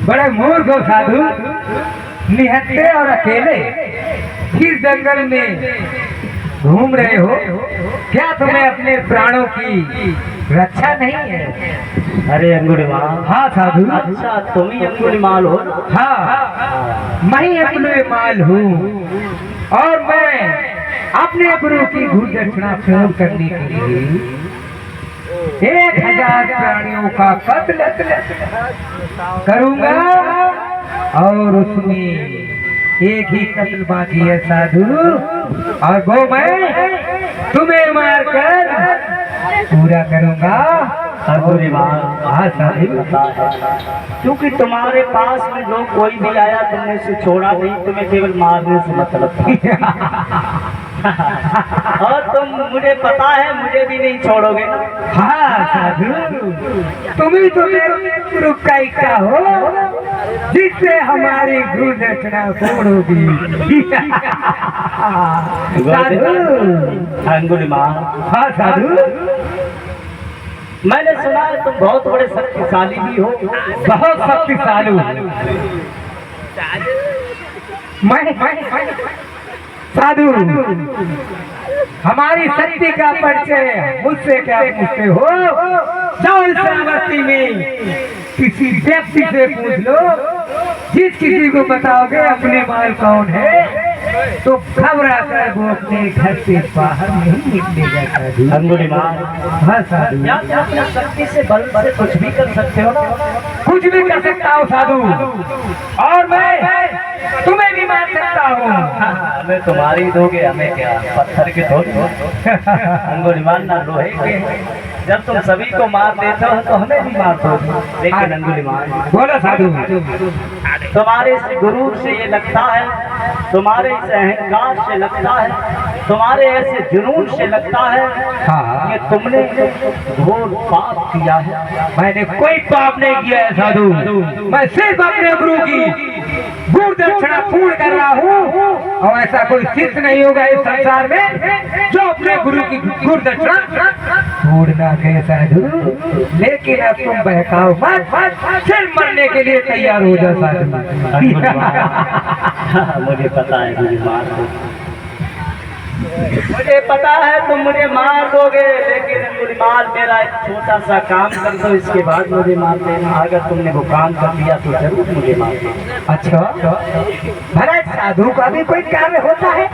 बड़े मूर्ख हो साधु, निहत्थे और अकेले फिर जंगल में घूम रहे हो। क्या तुम्हें अपने प्राणों की रक्षा नहीं है? अरे अंगुलीमाल। हाँ साधु। अच्छा तुम ही अंगुलीमाल हो? हाँ मैं ही अंगुलीमाल हूँ और मैं अपने गुरु की घूर दक्षिणा पूर्ण करने के लिए 1000 प्राणियों का कत्ल करूंगा और उसमें एक ही कत्ल बाकी है साधु, और वो मैं तुम्हें मारकर पूरा करूंगा। हाँ साधु, क्योंकि तुम्हारे पास में जो कोई भी आया तुमने से छोड़ा नहीं, तुम्हें केवल मारने से मतलब था। और तुम, मुझे पता है मुझे भी नहीं छोड़ोगे ना। हाँ साधु, तुम ही तो मेरे गुरु का इच्छा हो जिससे हमारी गुरु दक्षिणा पूर्ण होगी। साधु। अंगुलीमाल। हाँ साधु, मैंने सुना है तुम बहुत बड़े शक्तिशाली भी हो। बहुत शक्तिशाली। मैं साधु, हमारी शक्ति का परिचय मुझसे क्या पूछते हो? जाओ इस श्रावस्ती में किसी व्यक्ति से पूछ लो, जिस किसी को बताओगे अपने माल कौन है तो घबरा कर वो अपने घर से बाहर नहीं निकलेगा। साधु। अंगुलीमाल। हाँ साधु, अपनी शक्ति से बल से कुछ भी कर सकते हो ना? कुछ भी कर सकता हूँ साधु, और मैं तुम्हें भी मार सकता हूँ। हमें तुम्हारी दोगे, हमें क्या पत्थर के थोड़ी। अंगुलीमाल ना लोहे के। जब तुम सभी को मार देते हो तो हमें भी मार दो। लेकिन अंगुलीमाल बोलो साधु, तुम्हारे इस गुरूर से ये लगता है, तुम्हारे इस अहंकार से लगता है, तुम्हारे ऐसे जुनून से लगता है कि तुमने घोर पाप किया है। मैंने कोई पाप नहीं किया है साधु, मैं सिर्फ अपने गुरु की गुरु दक्षिणा पूर्ण कर रहा हूँ, और ऐसा कोई शिष्य नहीं होगा इस संसार में जो अपने गुरु की गुरु दक्षिणा पूर्ण ना करे साधु। लेकिन अब तुम बहकाओ मत, सिर्फ मरने के लिए तैयार हो जाओ साधु। मुझे पता है मुझे पता है तुम मुझे मार दोगे, लेकिन अंगुलीमाल मेरा एक छोटा सा काम कर दो, इसके बाद मुझे मार देना। अगर तुमने वो काम कर दिया तो जरूर मुझे मार देना। अच्छा, भला साधु का भी कोई कार्य होता है?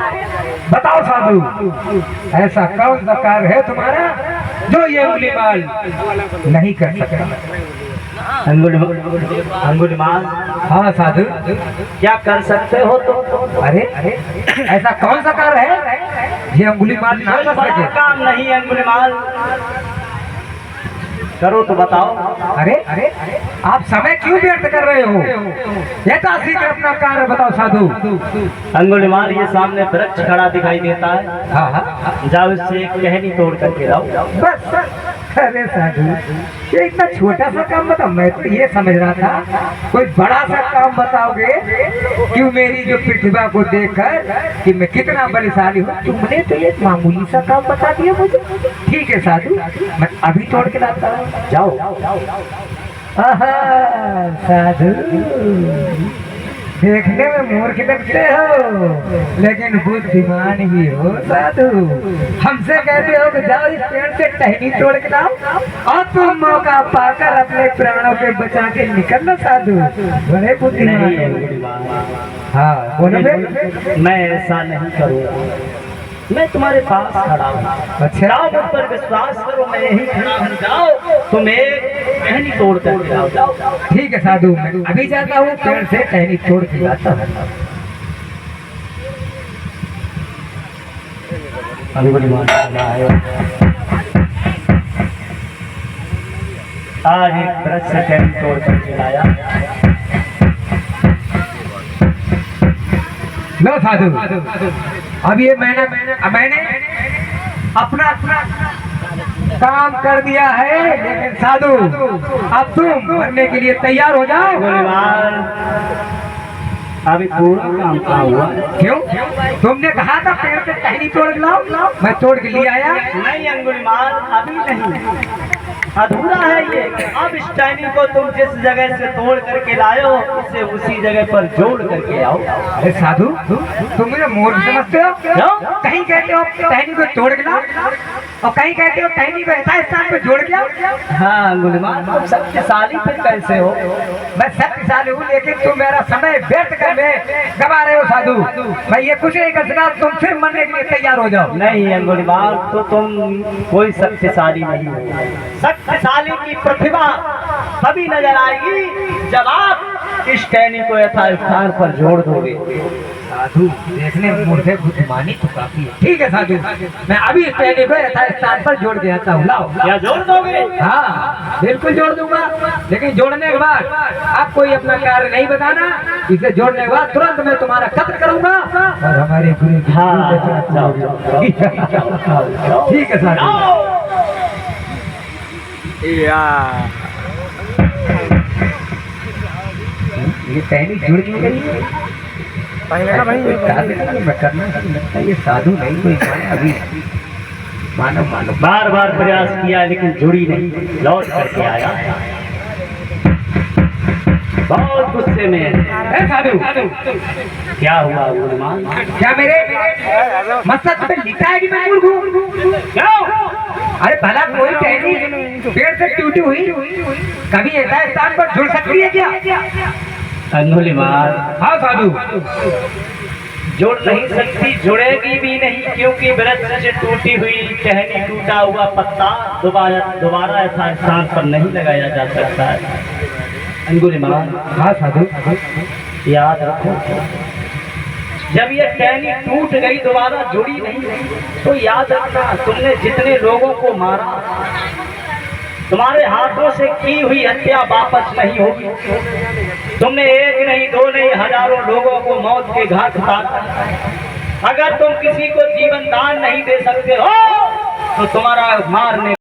बताओ साधु, ऐसा कौन सा कार्य है तुम्हारा जो ये अंगुलीमाल नहीं कर सकता? अंगुलीमाल। हाँ साधु, क्या कर सकते हो तो? अरे ऐसा कौन सा कार्य है ये अंगुलीमाल ना कर सके? काम नहीं अंगुलीमाल, करो तो बताओ। अरे आप समय क्यों व्यर्थ कर रहे हो? यथाशीघ्र अपना कार्य बताओ साधु। अंगुलीमाल, ये सामने वृक्ष खड़ा दिखाई देता है। हाँ, जाओ इससे एक टहनी तोड़ करके लाओ। बस। अरे साधु, ये इतना छोटा सा काम बताओ? मैं तो ये समझ रहा था कोई बड़ा सा काम बताओगे, क्यों मेरी जो प्रतिभा को देखकर कि मैं कितना बलशाली हूँ। तुमने तो ये मामूली सा काम बता दिया मुझे। ठीक है साधु, मैं अभी तोड़ के लाता हूँ, जाओ। साधु, देखने में मूर्ख लगते हो लेकिन बुद्धिमान भी हो साधु। हमसे कहते हो कि जाओ इस पेड़ से टहनी तोड़ के लाओ, और तुम मौका पाकर अपने प्राणों के बचा के निकलना साधु। बड़े बुद्धिमान। हाँ बोलो। मैं ऐसा नहीं करूँगा, मैं तुम्हारे पास खड़ा हूँ। अच्छा, मुझ पर विश्वास करो, मैं यही खड़ा हूँ। जाओ तुम एक टहनी तोड़ कर लाओ। जाओ। ठीक है साधु, मैं अभी जाता हूँ, पेड़ से टहनी तोड़ के लाता हूँ। आज एक वृक्ष से टहनी तोड़ कर लाया। लो साधु, अब ये मैंने अपना काम कर दिया है, लेकिन साधु अब तुम मरने के लिए तैयार हो जाओ। अभी पूरा काम का हुआ। क्यों? तुमने कहा था पेड़ से टहनी तोड़ के लाओ, मैं तोड़ के लिए आया। नहीं अंगुलीमाल, अभी नहीं। अधूरा है ये। अब इस टहनी को तुम जिस जगह से तोड़ करके लाए हो इसे उसी जगह पर जोड़ करके आओ। अरे साधु, तुम मुझे मूर्ख समझते हो? कहीं कहते हो टहनी को तोड़ के लाओ और कहीं कहते हो टहनी को ऐसा स्थान पे जोड़ के लाओ। हाँ अंगुलीमाल, तुम शक्तिशाली फिर कैसे हो? मैं शक्तिशाली हूँ, लेकिन तुम मेरा समय व्यर्थ कर गवा रहे हो साधु। मैं ये कुछ नहीं कर सका, तुम फिर मरने के लिए तैयार हो जाओ। नहीं अंगुलीमाल, तो तुम कोई शक्तिशाली नहीं हो। शक्तिशाली की प्रतिभा तभी नजर आएगी जब आप इस टहनी को यथास्थान पर जोड़ दोगे। साधु देखने में मूर्ख बुद्धिमानी तो काफी है। ठीक है साधु, मैं अभी इस टहनी को यथास्थान पर जोड़ के आता हूँ। लाओ। क्या जोड़ दोगे? हाँ बिल्कुल जोड़ दूंगा, लेकिन जोड़ने के बाद आप कोई अपना कार्य नहीं बताना। इसे जोड़ने के बाद तुरंत मैं तुम्हारा कत्ल करूंगा और हमारे गुरु की ठीक है साधु। ये टहनी जुड़ क्यों गई है? पहले ना भाई मैं करना लगता है ये साधु नहीं कोई अभी मानो बार बार प्रयास किया लेकिन जुड़ी नहीं, लौट करके आया। बहुत गुस्से में है। साधु क्या हुआ गुरुमान? क्या मेरे मस्तक पे लिखा है कि मैं मूर्ख हूँ? अरे भला कोई टहनी पेड़ से टूटी हुई कभी ऐसा स्थान पर जुड़ सकती है क्या? अंगुलीमाल, हाँ साधु, जुड़ नहीं सकती, जुड़ेगी भी नहीं, क्योंकि वृक्ष से टूटी हुई टहनी टूटा हुआ पत्ता दोबारा ऐसा स्थान पर नहीं लगाया जा सकता है। अंगुलीमाल, हाँ साधु, याद रखो, जब ये टहनी टूट गई दोबारा जुड़ी नहीं तो याद रखना तुमने जितने लोगों को मारा तुम्हारे हाथों से की हुई हत्या वापस नहीं होगी। तुमने एक नहीं दो नहीं हजारों लोगों को मौत के घाट उतारा। अगर तुम किसी को जीवन दान नहीं दे सकते हो तो तुम्हारा मारने